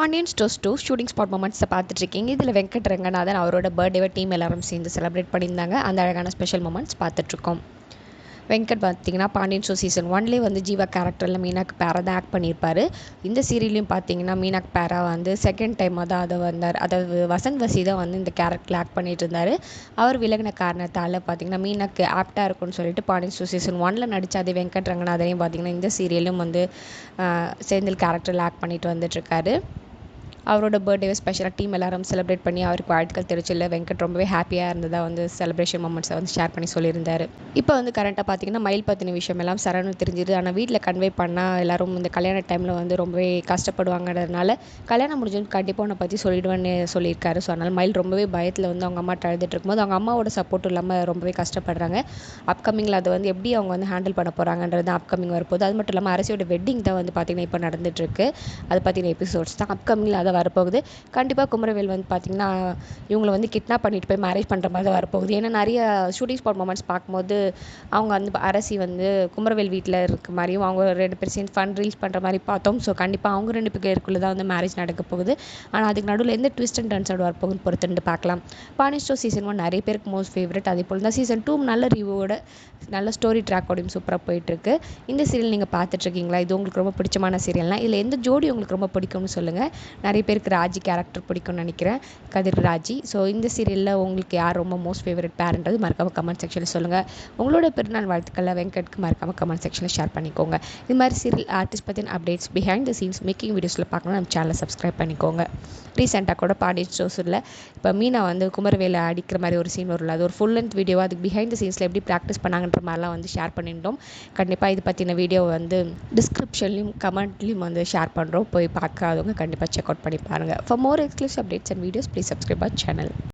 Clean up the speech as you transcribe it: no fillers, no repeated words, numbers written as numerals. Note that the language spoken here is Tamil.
பாண்டியன் ஸ்டோர்ஸ் 2 ஷூட்டிங் ஸ்பாட் மொமெண்ட்ஸை பார்த்துட்ருக்கீங்க. இதில் வெங்கட் ரங்கநாதன் அவரோட பர்த்டேவை டீம் எல்லாரும் சேர்ந்து செலிப்ரேட் பண்ணியிருந்தாங்க. அந்த அழகான ஸ்பெஷல் மொமெண்ட்ஸ் பார்த்துட்ருக்கோம். வெங்கட் பார்த்தீங்கன்னா பாண்டியன் ஸ்டோர் சீசன் 1லேயே வந்து ஜீவா கேரக்டரில் மீனாக்கு பேரா தான் ஆக்ட் பண்ணியிருப்பார். இந்த சீரியல்லையும் பார்த்தீங்கன்னா மீனாக்கு பேரா வந்து செகண்ட் டைமாக தான் அதை வந்தார். அதாவது வசந்த் வசி தான் வந்து இந்த கேரக்டரில் ஆக்ட் பண்ணிட்டு இருந்தார். அவர் விலகின காரணத்தால் பார்த்தீங்கன்னா மீனாக்கு ஆப்டாக இருக்கும்னு சொல்லிட்டு பாண்டியன் ஸ்டோர் சீசன் 1ல் நடித்த அதே வெங்கட் ரங்கநாதனையும் பார்த்தீங்கன்னா இந்த சீரியலும் வந்து செந்தில் கேரக்டரில் ஆக்ட் பண்ணிட்டு வந்துட்டுருக்காரு. அவரோட பர்த்டேவை ஸ்பெஷலாக டீம் எல்லாரும் செலிப்ரேட் பண்ணி அவருக்கு வாழ்த்துக்கள் தெரிவிச்சில்ல. வெங்கட் ரொம்பவே ஹாப்பியாக இருந்ததாக வந்து செலிப்ரேஷன் மொமெண்ட்ஸை வந்து ஷேர் பண்ணி சொல்லியிருந்தார். இப்போ வந்து கரண்ட்டாக பார்த்தீங்கன்னா மயில் பற்றின விஷயம் எல்லாம் சரவணன் தெரிஞ்சுது. ஆனால் வீட்டில் கன்வே பண்ணால் எல்லாரும் இந்த கல்யாண டைமில் வந்து ரொம்பவே கஷ்டப்படுவாங்கிறதுனால கல்யாணம் முடிஞ்சது கண்டிப்பாக உன்னை பற்றி சொல்லிடுவேன்னு சொல்லியிருக்காரு. ஸோ அதனால் மயில் ரொம்பவே பயத்தில் வந்து அவங்க அம்மா அழுதுட்டு இருக்கும்போது அவங்க அம்மாவோட சப்போர்ட் இல்லாமல் ரொம்பவே கஷ்டப்படுறாங்க. அப்கமிங்கில் அதை வந்து எப்படி அவங்க வந்து ஹேண்டில் பண்ண போகிறாங்கன்றது தான் அப்கமிங் வரப்போகுது. அது மட்டும் இல்லாமல் அரசியோட வெட்டிங் தான் வந்து பார்த்திங்கன்னா இப்போ நடந்துகிட்ருக்கு. அதை பற்றின எபிசோட்ஸ் தான் அப்கமிங்கில் அதை வரப்போகுது. கண்டிப்பாக குமரவேல் வந்து பார்த்திங்கன்னா இவங்களை வந்து கிட்னாப் பண்ணிட்டு போய் மேரேஜ் பண்ணுற மாதிரி தான் வரப்போகுது. ஏன்னா நிறைய ஷூட்டிங் ஸ்பாட் மொமெண்ட்ஸ் பார்க்கும்போது அவங்க வந்து அரசி வந்து குமரவேல் வீட்டில் இருக்க மாதிரியும் அவங்க 2 பேர் சேர்ந்து ஃபன் ரீல்ஸ் பண்ணுற மாதிரி பார்த்தோம். ஸோ கண்டிப்பாக அவங்க 2 பேருக்குள்ளே தான் வந்து மேரேஜ் நடக்க போகுது. ஆனால் அதுக்கு நடுவில் எந்த ட்விஸ்ட் அண்ட் டர்ன்ஸ் வரப்போகுதுன்னு பொறுத்துட்டு பார்க்கலாம். பாண்டியன் ஸ்டோர் சீசன் 1 நிறைய பேருக்கு மோஸ்ட் ஃபேவரட். அதே போல் தான் சீசன் 2 நல்ல ரிவ்யூவோட நல்ல ஸ்டோரி ட்ராக்கோடையும் சூப்பராக போயிட்டுருக்கு. இந்த சீரியல் நீங்கள் பார்த்துட்ருக்கீங்களா? இது உங்களுக்கு ரொம்ப பிடிச்சமான சீரியல்னால் இதில் எந்த ஜோடி உங்களுக்கு ரொம்ப பிடிக்கும்னு சொல்லுங்கள். நிறைய பேருக்கு ராஜி கேரக்டர் பிடிக்கும்னு நினைக்கிறேன், கதிர் ராஜி. ஸோ இந்த சீரியலில் உங்களுக்கு யார் ரொம்ப மோஸ்ட் ஃபேவரட் பேர்ன்றது மறக்காமல் கமெண்ட் செக்ஷனில் சொல்லுங்கள். உங்களோட பிறநாள் வாழ்த்துக்களை வெங்கட்க்கு மறக்காமல் கமெண்ட் செக்ஷனில் ஷேர் பண்ணிக்கோங்க. இது மாதிரி சீரியல் ஆர்டிஸ்ட் பற்றின updates behind the scenes making வீடியோஸில் பார்க்கணும் நம்ம சேனலை சப்ஸ்கிரைப் பண்ணிக்கோங்க. ரீசெண்டாக கூட பாண்டியன் ஸ்டோர்ஸில் இப்போ மீனா வந்து குமரவேலை அடிக்கிற மாதிரி ஒரு சீன் வரும்ல, அது ஒரு ஃபுல் லென்த் வீடியோவாக அதுக்கு பிஹைண்ட் த சீன்ஸில் எப்படி ப்ராக்டிஸ் பண்ணாங்கன்ற மாதிரிலாம் வந்து ஷேர் பண்ணிட்டோம். கண்டிப்பாக இது பற்றின வீடியோ வந்து டிஸ்கிரிப்ஷன்லையும் கமெண்ட்லையும் வந்து ஷேர் பண்ணுறோம். போய் பார்க்காதவங்க கண்டிப்பாக செக் அவுட் பண்ணி பாருங்கள். For more exclusive updates and videos, please subscribe our channel.